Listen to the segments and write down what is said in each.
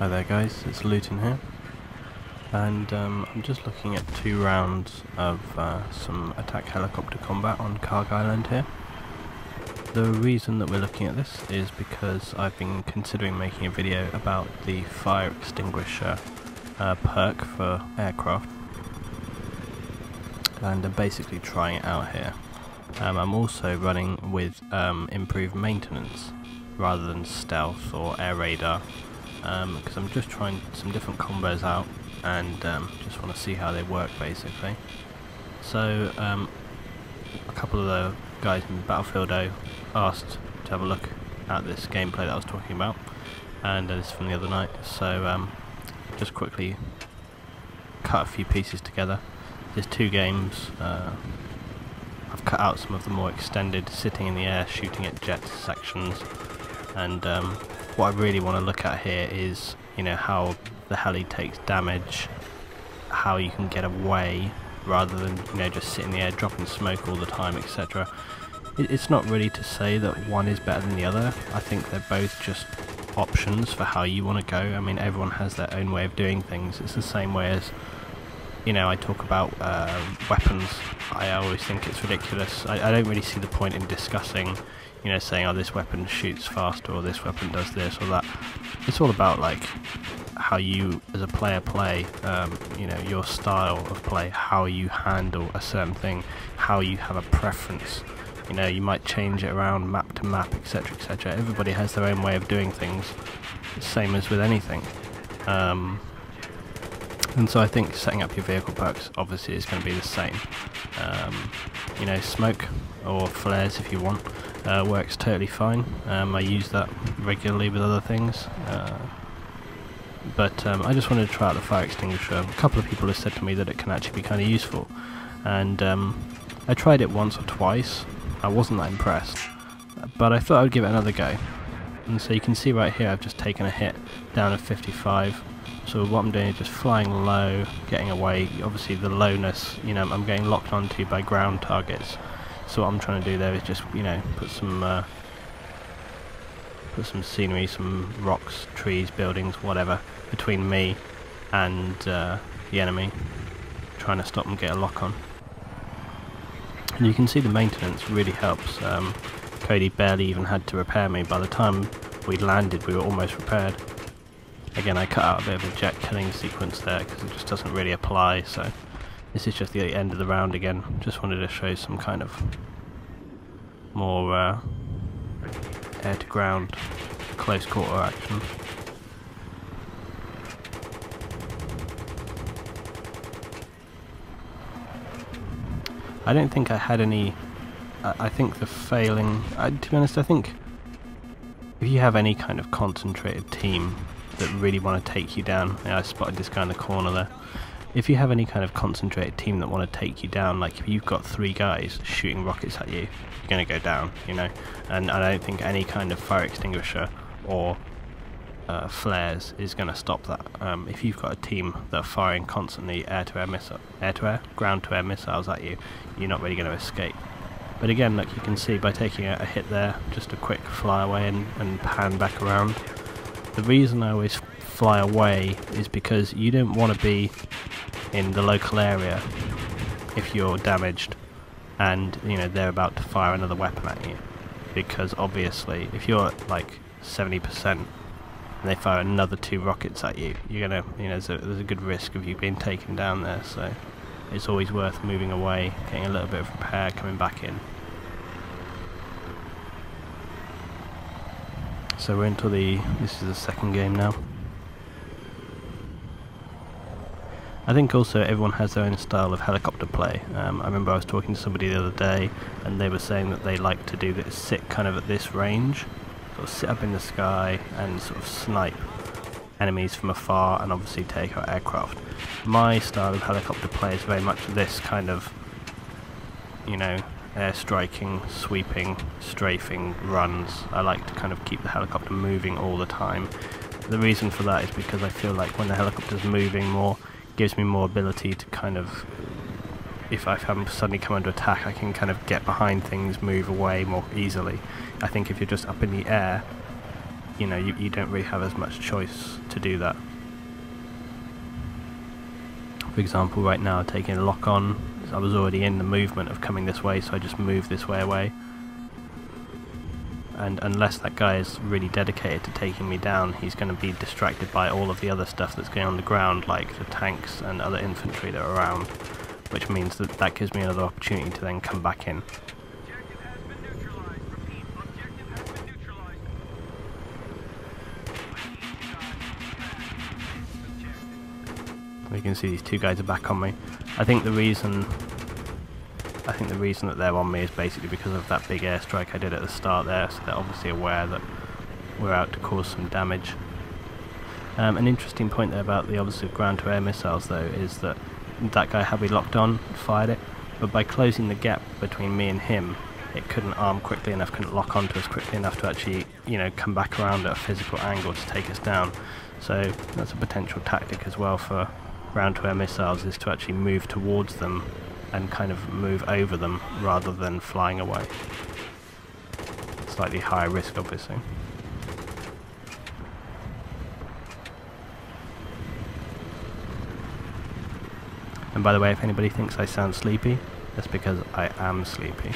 Hi there guys, it's Luton here, and I'm just looking at 2 rounds of some attack helicopter combat on Carg Island here. The reason that we're looking at this is because I've been considering making a video about the Fire Extinguisher perk for aircraft, and I'm basically trying it out here. I'm also running with improved maintenance rather than stealth or air radar, because I'm just trying some different combos out and just want to see how they work basically. So a couple of the guys in Battlefield O asked to have a look at this gameplay that I was talking about, and this is from the other night, so just quickly cut a few pieces together. There's 2 games. I've cut out some of the more extended sitting in the air shooting at jets sections, and what I really want to look at here is, you know, how the heli takes damage, how you can get away rather than, you know, just sit in the air dropping smoke all the time, etc. It's not really to say that one is better than the other. I think they're both just options for how you want to go. I mean, everyone has their own way of doing things. It's the same way as, you know, I talk about weapons. I always think it's ridiculous. I don't really see the point in discussing, you know, saying, oh, this weapon shoots faster or this weapon does this or that. It's all about, like, how you as a player play, you know, your style of play, how you handle a certain thing, how you have a preference. You know, you might change it around map to map, etc, etc. Everybody has their own way of doing things, same as with anything. And so I think setting up your vehicle perks obviously is going to be the same. You know, smoke or flares if you want works totally fine. I use that regularly with other things. But I just wanted to try out the fire extinguisher. A couple of people have said to me that it can actually be kind of useful, and I tried it once or twice. I wasn't that impressed, but I thought I would give it another go. And so you can see right here I've just taken a hit down at 55. So what I'm doing is just flying low, getting away. Obviously the lowness, you know, I'm getting locked onto by ground targets. So what I'm trying to do there is just, you know, put some scenery, some rocks, trees, buildings, whatever, between me and the enemy, trying to stop them get a lock on. And you can see the maintenance really helps. Cody barely even had to repair me. By the time we landed, we were almost repaired. Again, I cut out a bit of a jet killing sequence there because it just doesn't really apply, so this is just the end of the round again. Just wanted to show some kind of more air to ground close quarter action. I don't think I had any. I think the failing, to be honest, I think if you have any kind of concentrated team that really want to take you down, yeah, I spotted this guy in the corner there. If you have any kind of concentrated team that want to take you down, like if you've got 3 guys shooting rockets at you, you're going to go down, you know. And I don't think any kind of fire extinguisher or flares is going to stop that. If you've got a team that are firing constantly ground-to-air missiles at you, you're not really going to escape. But again, look, you can see by taking a hit there, just a quick fly away and pan back around. The reason I always fly away is because you don't want to be in the local area if you're damaged and, you know, they're about to fire another weapon at you, because obviously if you're at like 70% and they fire another 2 rockets at you, you're gonna, you know, there's a good risk of you being taken down there. So it's always worth moving away, getting a little bit of repair, coming back in. So we're into this is the second game now. I think also everyone has their own style of helicopter play. I remember I was talking to somebody the other day and they were saying that they like to do this, sit kind of at this range, sort of sit up in the sky and sort of snipe enemies from afar and obviously take out aircraft. My style of helicopter play is very much this kind of, you know, air striking, sweeping, strafing runs. I like to kind of keep the helicopter moving all the time. The reason for that is because I feel like when the helicopter's moving more, it gives me more ability to kind of, if I suddenly come under attack, I can kind of get behind things, move away more easily. I think if you're just up in the air, you know, you don't really have as much choice to do that. For example, right now taking a lock on, I was already in the movement of coming this way, so I just moved this way away. And unless that guy is really dedicated to taking me down, he's going to be distracted by all of the other stuff that's going on the ground, like the tanks and other infantry that are around, which means that that gives me another opportunity to then come back in. You can see these two guys are back on me. I think the reason that they're on me is basically because of that big airstrike I did at the start there, so they're obviously aware that we're out to cause some damage. An interesting point there about the obviously ground-to-air missiles though is that that guy had me locked on, fired it, but by closing the gap between me and him, it couldn't arm quickly enough, couldn't lock onto us quickly enough to actually, you know, come back around at a physical angle to take us down. So that's a potential tactic as well for ground-to-air missiles, is to actually move towards them and kind of move over them rather than flying away. Slightly higher risk, obviously. And by the way, if anybody thinks I sound sleepy, that's because I am sleepy.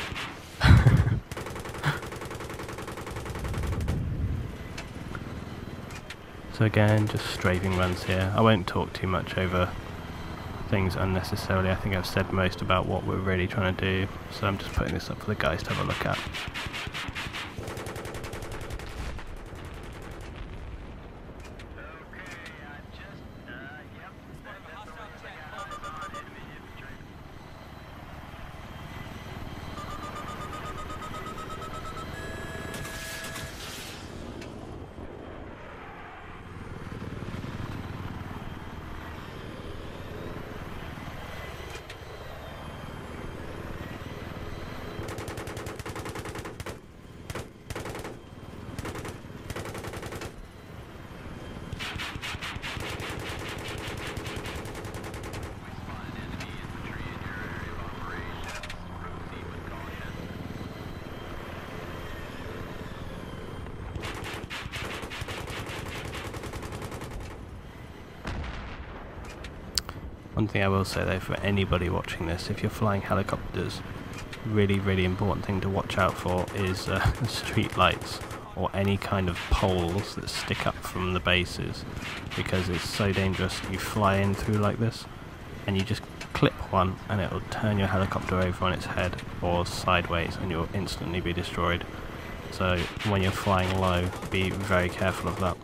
So again, just strafing runs here. I won't talk too much over things unnecessarily. I think I've said most about what we're really trying to do, so I'm just putting this up for the guys to have a look at. One thing I will say though, for anybody watching this, if you're flying helicopters, really important thing to watch out for is street lights or any kind of poles that stick up from the bases, because it's so dangerous. You fly in through like this and you just clip one and it'll turn your helicopter over on its head or sideways and you'll instantly be destroyed. So when you're flying low, be very careful of that.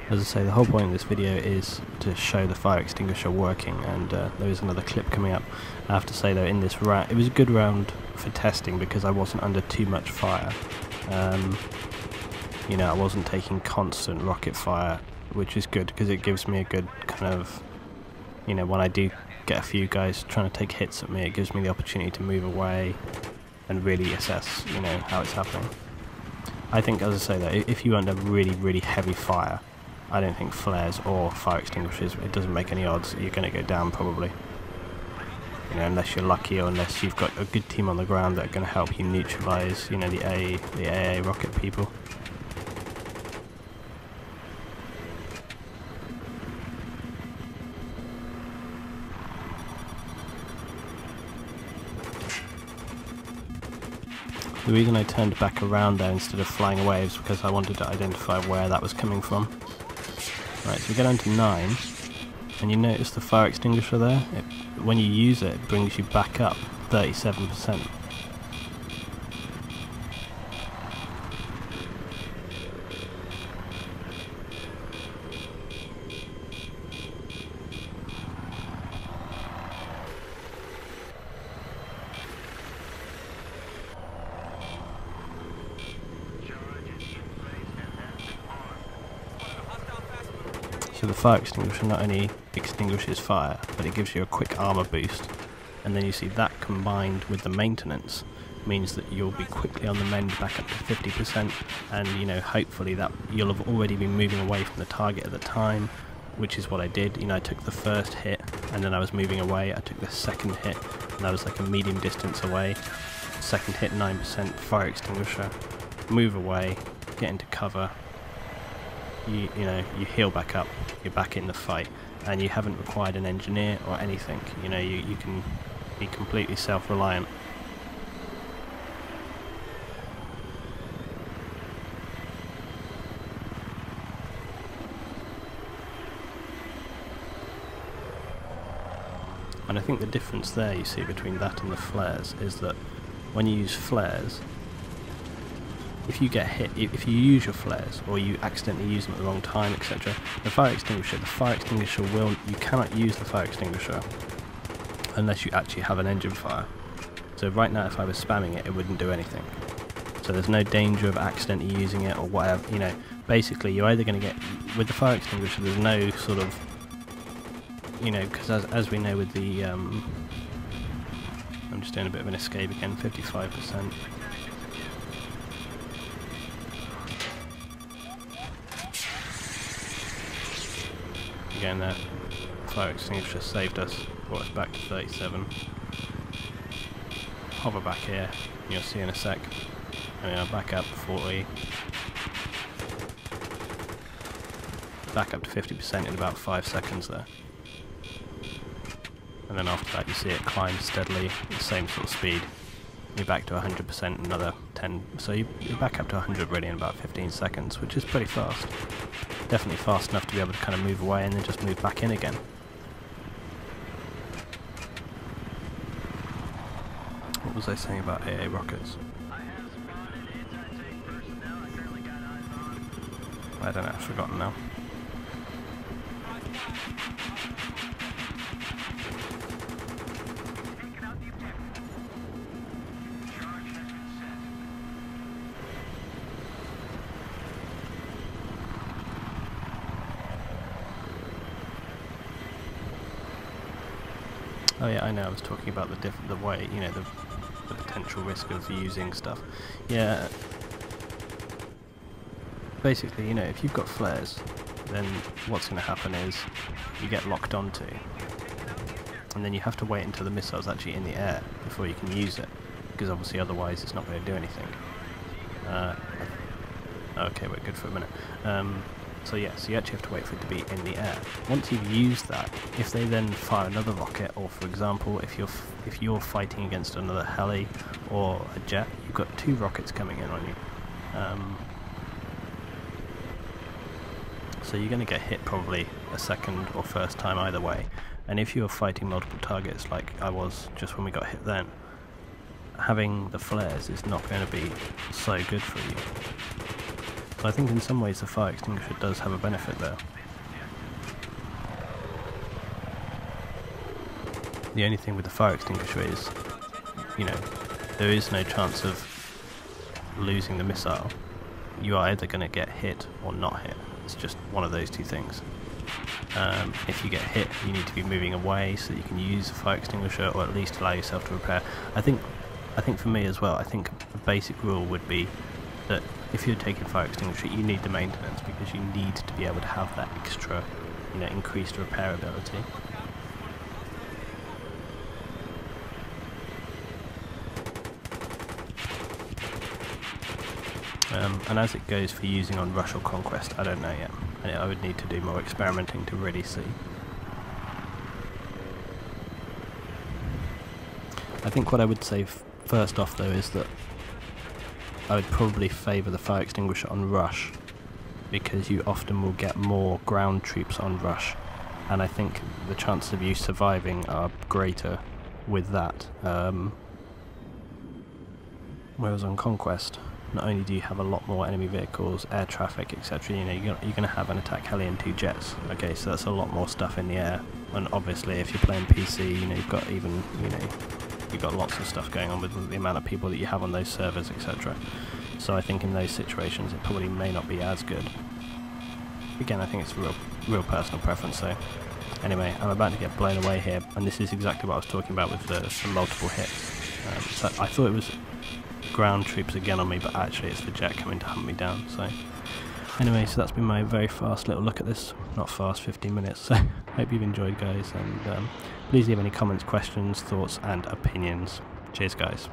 As I say, the whole point of this video is to show the fire extinguisher working, and there is another clip coming up. I have to say though, in this round, it was a good round for testing because I wasn't under too much fire. You know, I wasn't taking constant rocket fire, which is good because it gives me a good kind of, you know, when I do get a few guys trying to take hits at me, it gives me the opportunity to move away and really assess, you know, how it's happening. I think, as I say though, if you're under really heavy fire, I don't think flares or fire extinguishers, it doesn't make any odds, you're going to go down probably. You know, unless you're lucky or unless you've got a good team on the ground that are going to help you neutralise, you know, the AA rocket people. The reason I turned back around there instead of flying away is because I wanted to identify where that was coming from. Right, so we get on to 9, and you notice the fire extinguisher there? When you use it, it brings you back up 37%. So the fire extinguisher not only extinguishes fire, but it gives you a quick armor boost, and then you see that combined with the maintenance means that you'll be quickly on the mend back up to 50%, and you know, hopefully that you'll have already been moving away from the target at the time, which is what I did. You know, I took the first hit and then I was moving away. I took the second hit and I was like a medium distance away. Second hit, 9%, fire extinguisher, move away, get into cover. You know, you heal back up, you're back in the fight, and you haven't required an engineer or anything. You know, you can be completely self-reliant. And I think the difference there you see between that and the flares is that when you use flares, if you get hit, if you use your flares or you accidentally use them at the wrong time, etc., the fire extinguisher will, you cannot use the fire extinguisher unless you actually have an engine fire. So right now if I was spamming it, it wouldn't do anything. So there's no danger of accidentally using it or whatever, you know. Basically you're either going to get, with the fire extinguisher there's no sort of, you know, because as we know with the, I'm just doing a bit of an escape again, 55%. Again, that fire extinguisher saved us, brought us back to 37. Hover back here, you'll see in a sec. And then I'll back up 40. Back up to 50% in about 5 seconds there. And then after that you see it climb steadily, the same sort of speed. You're back to 100% another 10, so you're back up to 100 really in about 15 seconds, which is pretty fast. Definitely fast enough to be able to kind of move away and then just move back in again. What was I saying about AA rockets? I don't know, I've forgotten now. Oh yeah, I know, I was talking about the way, you know, the potential risk of using stuff. Yeah, basically, you know, if you've got flares, then what's going to happen is you get locked onto, and then you have to wait until the missile's actually in the air before you can use it, because obviously otherwise it's not going to do anything. Okay, we're good for a minute. So yeah, so you actually have to wait for it to be in the air. Once you've used that, if they then fire another rocket, or for example, if you're fighting against another heli or a jet, you've got 2 rockets coming in on you. So you're going to get hit probably a second or first time either way. And if you're fighting multiple targets like I was just when we got hit then, having the flares is not going to be so good for you. So I think in some ways the fire extinguisher does have a benefit there. The only thing with the fire extinguisher is, you know, there is no chance of losing the missile. You are either going to get hit or not hit. It's just one of those 2 things. If you get hit, you need to be moving away so that you can use the fire extinguisher, or at least allow yourself to repair. I think for me as well, I think a basic rule would be that if you're taking fire extinguisher, you need the maintenance, because you need to be able to have that extra, you know, increased repairability. And as it goes for using on Rush or Conquest, I don't know yet. I would need to do more experimenting to really see. I think what I would say first off though is that I would probably favour the fire extinguisher on Rush, because you often will get more ground troops on Rush, and I think the chances of you surviving are greater with that. Whereas on Conquest, not only do you have a lot more enemy vehicles, air traffic, etc., you know, you're going to have an attack heli and 2 jets. Okay, so that's a lot more stuff in the air. And obviously, if you're playing PC, you know, you've got even, you know, you've got lots of stuff going on with the amount of people that you have on those servers, etc. So I think in those situations, it probably may not be as good. Again, I think it's real personal preference. So anyway, I'm about to get blown away here, and this is exactly what I was talking about with the multiple hits. So I thought it was ground troops again on me, but actually it's the jet coming to hunt me down. So Anyway, so that's been my very fast little look at this. Not fast, 15 minutes. So hope you've enjoyed, guys, and please leave any comments, questions, thoughts and opinions. Cheers, guys.